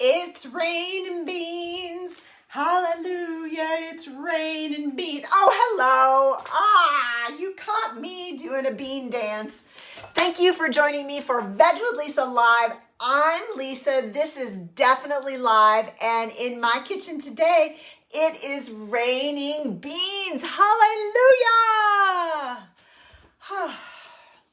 It's raining beans. Hallelujah, it's raining beans. Oh, hello. You caught me doing a bean dance. Thank you for joining me for Veg with Lisa Live. I'm Lisa. This is definitely live. And in my kitchen today, it is raining beans. Hallelujah.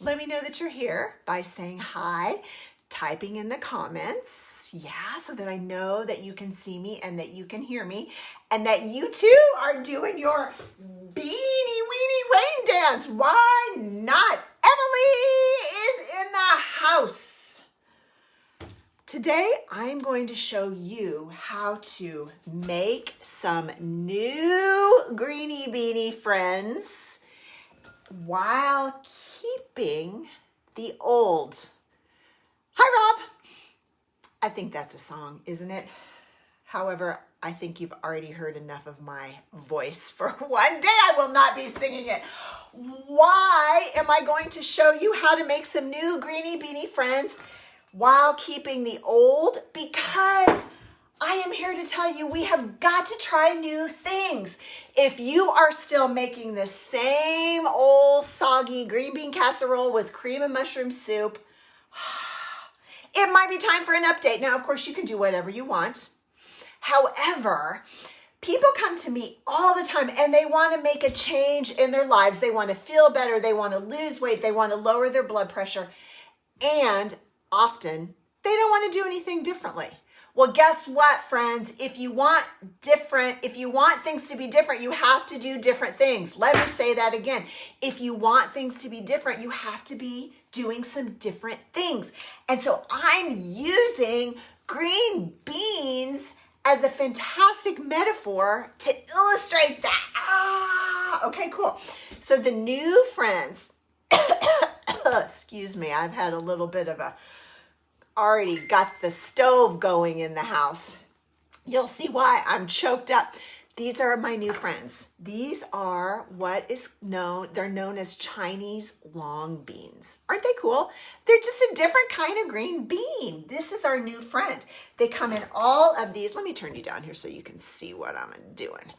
Let me know that you're here by saying hi, typing in the comments, so that I know that you can see me and that you can hear me, and that you too are doing your beanie weenie rain dance. Why not? Emily is in the house. Today, I'm going to show you how to make some new greenie beanie friends while keeping the old. Hi, Rob. I think that's a song, isn't it? However, I think you've already heard enough of my voice for one day. I will not be singing it. Why am I going to show you how to make some new greenie beanie friends while keeping the old? Because I am here to tell you we have got to try new things. If you are still making the same old soggy green bean casserole with cream and mushroom soup, it might be time for an update. Now, of course, you can do whatever you want. However, people come to me all the time and they want to make a change in their lives. They want to feel better. They want to lose weight. They want to lower their blood pressure. And often, they don't want to do anything differently. Well, guess what, friends? If you want things to be different, you have to do different things. Let me say that again. If you want things to be different, you have to be doing some different things. And so I'm using green beans as a fantastic metaphor to illustrate that. Okay, cool. So the new friends, excuse me, I've had a little bit of already got the stove going in the house. You'll see why I'm choked up. These are my new friends. These are they're known as Chinese long beans. Aren't they cool? They're just a different kind of green bean. This is our new friend. They come in all of these. Let me turn you down here so you can see what I'm doing.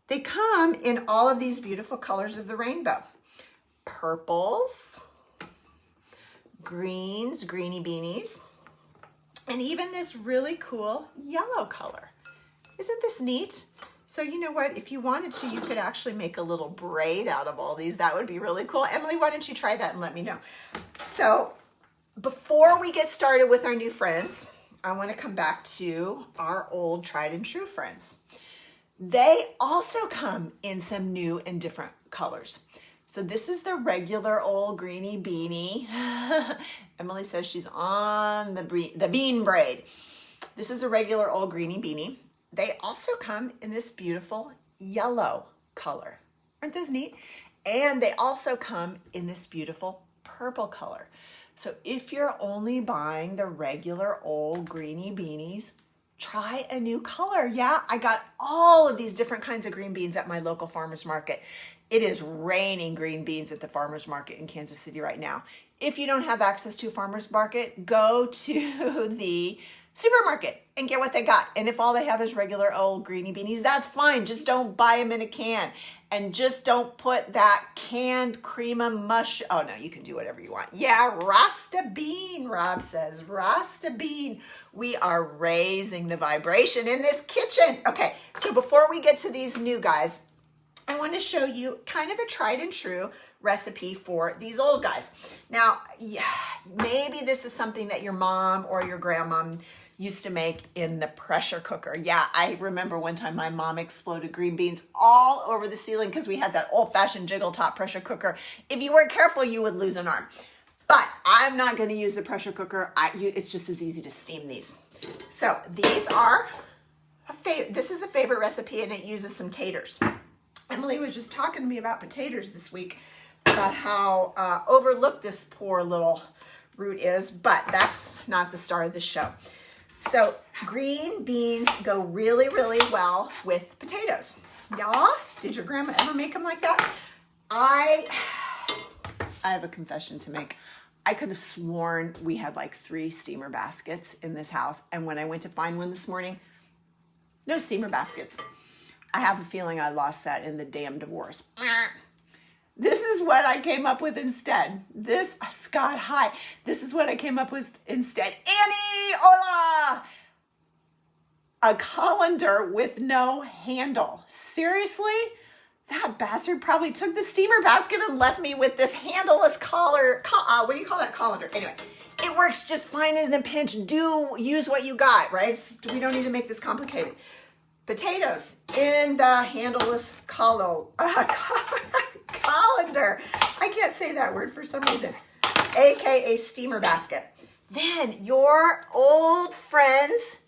They come in all of these beautiful colors of the rainbow. Purples, greens, greenie beanies, and even this really cool yellow color. Isn't this neat? So you know what? If you wanted to, you could actually make a little braid out of all these. That would be really cool. Emily, why don't you try that and let me know? So before we get started with our new friends, I want to come back to our old tried and true friends. They also come in some new and different colors. So this is the regular old greenie beanie. Emily says she's on the bean braid. This is a regular old greenie beanie. They also come in this beautiful yellow color. Aren't those neat? And they also come in this beautiful purple color. So if you're only buying the regular old greenie beanies, try a new color. Yeah, I got all of these different kinds of green beans at my local farmer's market. It is raining green beans at the farmer's market in Kansas City right now. If you don't have access to a farmer's market, go to the supermarket and get what they got. And if all they have is regular old greenie beanies, that's fine. Just don't buy them in a can. And just don't put that canned cream of mush. Oh no, you can do whatever you want. Yeah, Rasta bean, Rob says. Rasta bean. We are raising the vibration in this kitchen. Okay, so before we get to these new guys, I want to show you kind of a tried and true recipe for these old guys. Now, maybe this is something that your mom or your grandma used to make in the pressure cooker. Yeah, I remember one time my mom exploded green beans all over the ceiling because we had that old-fashioned jiggle top pressure cooker. If you weren't careful, you would lose an arm. But I'm not going to use the pressure cooker. It's just as easy to steam these. So these are this is a favorite recipe, and it uses some taters. Emily was just talking to me about potatoes this week, about how overlooked this poor little root is, but that's not the star of the show. So green beans go really, really well with potatoes. Y'all, did your grandma ever make them like that? I have a confession to make. I could have sworn we had like 3 steamer baskets in this house. And when I went to find one this morning, no steamer baskets. I have a feeling I lost that in the damn divorce. This is what I came up with instead. Scott, hi. This is what I came up with instead. Annie, hola! A colander with no handle. Seriously? That bastard probably took the steamer basket and left me with this handleless what do you call that, colander? Anyway, it works just fine in a pinch. Use what you got, right? We don't need to make this complicated. Potatoes in the handleless colander. I can't say that word for some reason. AKA steamer basket. Then your old friends,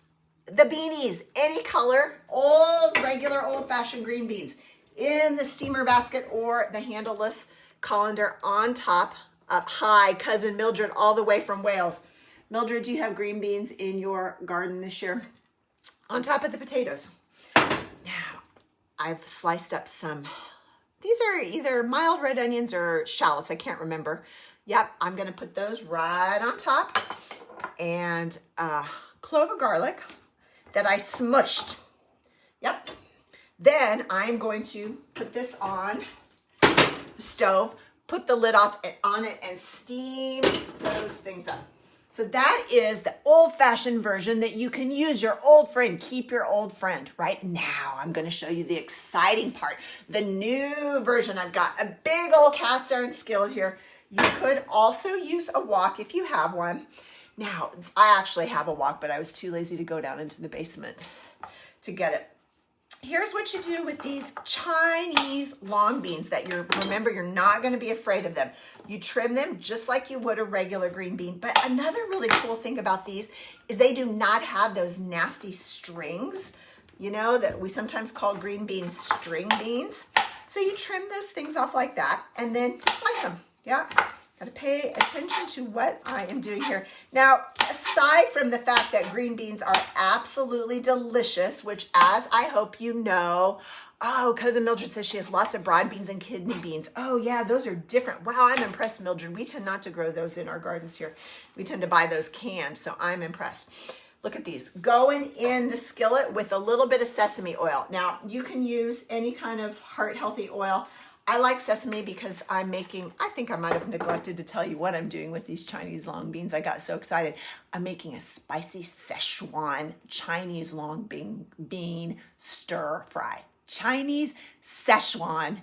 the beanies, any color, regular old-fashioned green beans in the steamer basket or the handleless colander on top of hi, cousin Mildred, all the way from Wales. Mildred, do you have green beans in your garden this year? On top of the potatoes. Now, I've sliced up some, these are either mild red onions or shallots, I can't remember. Yep, I'm gonna put those right on top. And a clove of garlic that I smushed. Yep. Then I'm going to put this on the stove, put the lid on it, and steam those things up. So that is the old-fashioned version that you can use your old friend. Keep your old friend. Right now, I'm going to show you the exciting part, the new version. I've got a big old cast iron skillet here. You could also use a wok if you have one. Now, I actually have a wok, but I was too lazy to go down into the basement to get it. Here's what you do with these Chinese long beans that remember, you're not going to be afraid of them. You trim them just like you would a regular green bean. But another really cool thing about these is they do not have those nasty strings, you know, that we sometimes call green beans string beans. So you trim those things off like that and then slice them. Yeah. Got to pay attention to what I am doing here. Now, aside from the fact that green beans are absolutely delicious, which as I hope you know, oh, Cousin Mildred says she has lots of broad beans and kidney beans. Oh yeah, those are different. Wow, I'm impressed, Mildred. We tend not to grow those in our gardens here. We tend to buy those canned, so I'm impressed. Look at these, going in the skillet with a little bit of sesame oil. Now, you can use any kind of heart-healthy oil. I like sesame because I think I might have neglected to tell you what I'm doing with these Chinese long beans. I got so excited. I'm making a spicy Szechuan Chinese long bean stir fry. Chinese Szechuan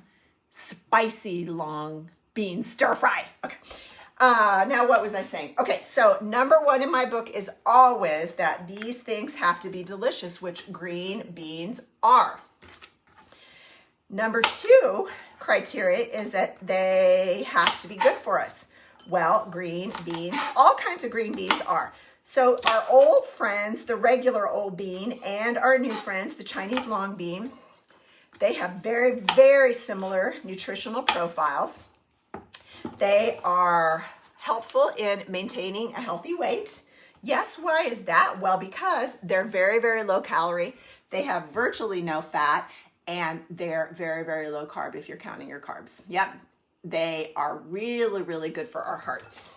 spicy long bean stir fry. Okay. Now what was I saying? Okay, so number 1 in my book is always that these things have to be delicious, which green beans are. Number 2 criteria is that they have to be good for us. Well, green beans, all kinds of green beans are. So our old friends, the regular old bean, and our new friends, the Chinese long bean, they have very, very similar nutritional profiles. They are helpful in maintaining a healthy weight. Yes, why is that? Well, because they're very, very low calorie. They have virtually no fat. And they're very, very low carb if you're counting your carbs. Yep, they are really, really good for our hearts.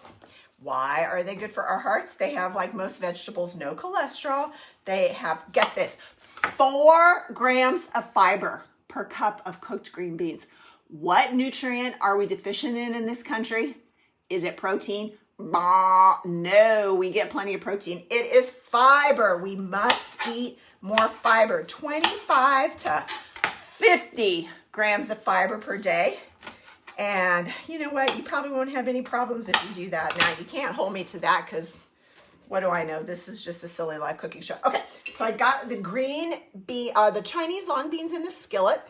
Why are they good for our hearts? They have, like most vegetables, no cholesterol. They have, get this, 4 grams of fiber per cup of cooked green beans. What nutrient are we deficient in this country? Is it protein? No, we get plenty of protein. It is fiber. We must eat more fiber. 25 to 50 grams of fiber per day. And you know what? You probably won't have any problems if you do that. Now, you can't hold me to that because what do I know? This is just a silly live cooking show. Okay, so I got the the Chinese long beans in the skillet.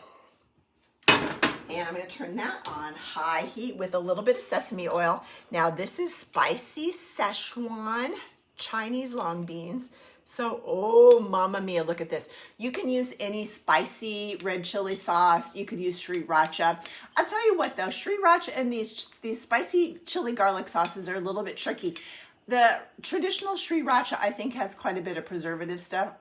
And I'm going to turn that on high heat with a little bit of sesame oil. Now, this is spicy Szechuan Chinese long beans. So, oh, mama mia, look at this. You can use any spicy red chili sauce. You could use sriracha. I'll tell you what, though, sriracha and these spicy chili garlic sauces are a little bit tricky. The traditional sriracha, I think, has quite a bit of preservative stuff.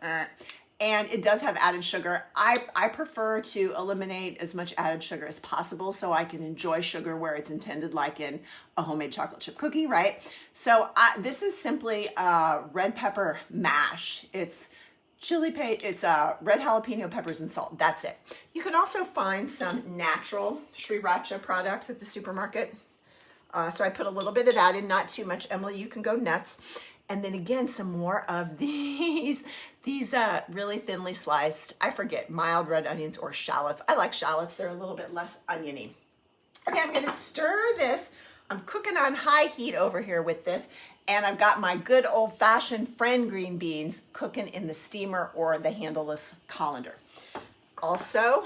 and it does have added sugar. I prefer to eliminate as much added sugar as possible so I can enjoy sugar where it's intended, like in a homemade chocolate chip cookie, right? So this is simply red pepper mash. It's chili paste, it's red jalapeno peppers and salt. That's it. You can also find some natural sriracha products at the supermarket. So I put a little bit of that in, not too much. Emily, you can go nuts. And then again, some more of these really thinly sliced, I forget, mild red onions or shallots. I like shallots. They're a little bit less oniony. Okay, I'm gonna stir this. I'm cooking on high heat over here with this. And I've got my good old fashioned friend green beans cooking in the steamer or the handleless colander. Also,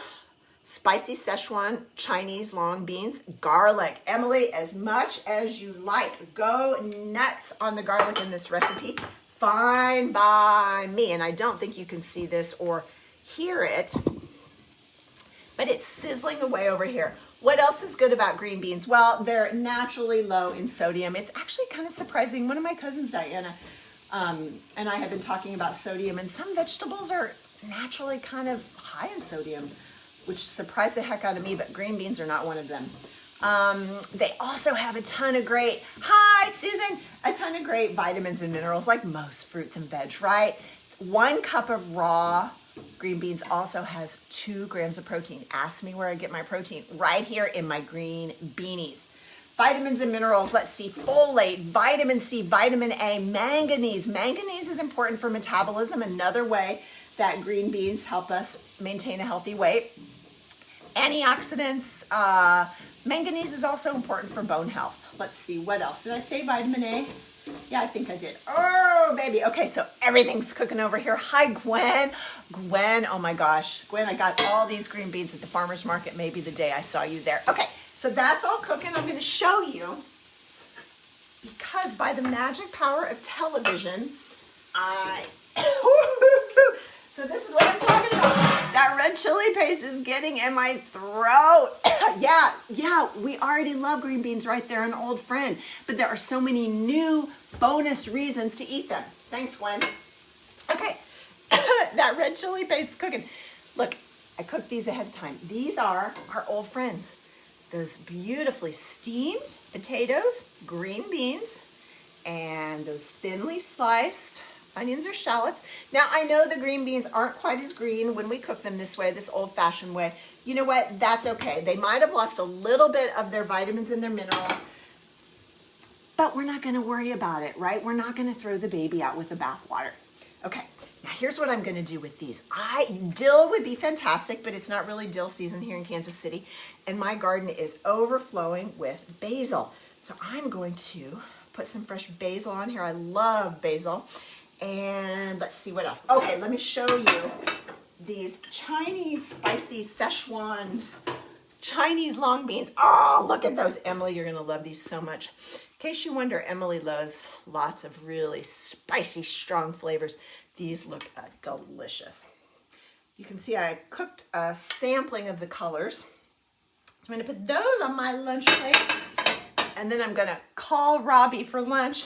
spicy Szechuan Chinese long beans, garlic. Emily, as much as you like. Go nuts on the garlic in this recipe. Fine by me. And I don't think you can see this or hear it, but it's sizzling away over here. What else is good about green beans? Well, they're naturally low in sodium. It's actually kind of surprising. One of my cousins, Diana, and I have been talking about sodium, and some vegetables are naturally kind of high in sodium, which surprised the heck out of me, but green beans are not one of them. They also have a ton of great, hi Susan, a ton of great vitamins and minerals like most fruits and veg, right? 1 cup of raw green beans also has 2 grams of protein. Ask me where I get my protein. Right here in my green beanies. Vitamins and minerals, let's see, folate, vitamin C, vitamin A, manganese. Manganese is important for metabolism, another way that green beans help us maintain a healthy weight. Antioxidants, manganese is also important for bone health. Let's see, what else? Did I say vitamin A? Yeah, I think I did. Oh, baby. Okay, so everything's cooking over here. Hi, Gwen. Gwen, oh my gosh. Gwen, I got all these green beans at the farmer's market maybe the day I saw you there. Okay, so that's all cooking. I'm going to show you, because by the magic power of television, so this is what I'm talking about. That red chili paste is getting in my throat. yeah, we already love green beans, right? They're an old friend, but there are so many new bonus reasons to eat them. Thanks, Gwen. Okay, that red chili paste is cooking. Look, I cooked these ahead of time. These are our old friends. Those beautifully steamed potatoes, green beans, and those thinly sliced onions or shallots. Now, I know the green beans aren't quite as green when we cook them this way, this old-fashioned way. You know what? That's okay. They might have lost a little bit of their vitamins and their minerals, but we're not going to worry about it, right? We're not going to throw the baby out with the bathwater. Okay, now here's what I'm going to do with these. Dill would be fantastic, but it's not really dill season here in Kansas City, and my garden is overflowing with basil. So I'm going to put some fresh basil on here. I love basil. And let's see what else. Okay, let me show you these Chinese spicy Szechuan Chinese long beans. Oh, look at those. Emily, you're going to love these so much. In case you wonder, Emily loves lots of really spicy, strong flavors. These look delicious. You can see I cooked a sampling of the colors. I'm going to put those on my lunch plate. And then I'm going to call Robbie for lunch.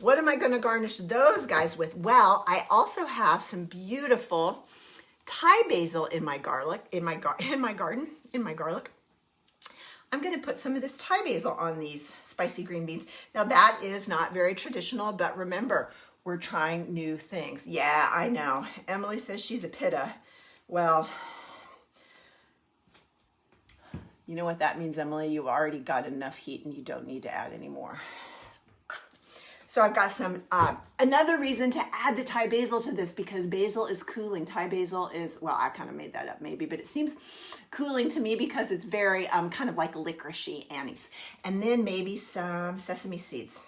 What am I going to garnish those guys with? Well, I also have some beautiful Thai basil in my garlic, in my garden. I'm going to put some of this Thai basil on these spicy green beans. Now that is not very traditional, but remember, we're trying new things. Yeah, I know. Emily says she's a pitta. Well, you know what that means, Emily? You've already got enough heat and you don't need to add any more. So I've got some, another reason to add the Thai basil to this, because basil is cooling. Thai basil is, well, I kind of made that up maybe, but it seems cooling to me because it's very kind of like licoricey anise. And then maybe some sesame seeds.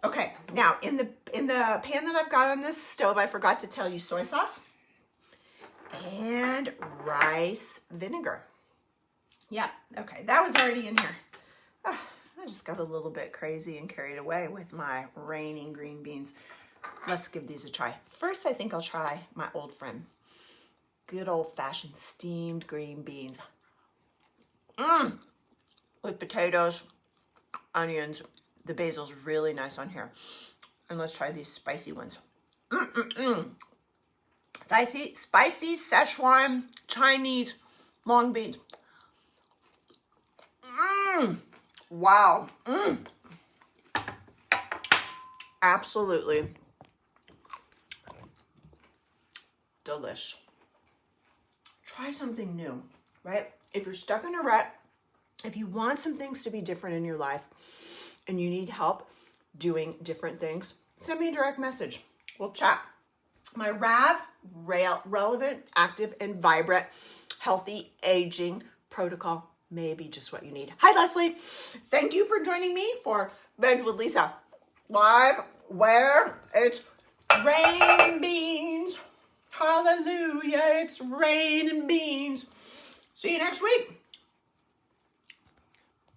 Okay, now in the pan that I've got on this stove, I forgot to tell you soy sauce and rice vinegar. Yeah, okay, that was already in here. Oh, I just got a little bit crazy and carried away with my raining green beans. Let's give these a try. First, I think I'll try my old friend. Good old-fashioned steamed green beans. With potatoes, onions. The basil's really nice on here. And let's try these spicy ones. It's spicy Szechuan Chinese long beans. Wow. Absolutely delish. Try something new, right? If you're stuck in a rut, if you want some things to be different in your life and you need help doing different things, send me a direct message. We'll chat. My relevant, active, and vibrant, healthy aging protocol may be just what you need. Hi, Leslie. Thank you for joining me for Veg with Lisa live, where it's rain beans. Hallelujah, it's rain and beans. See you next week.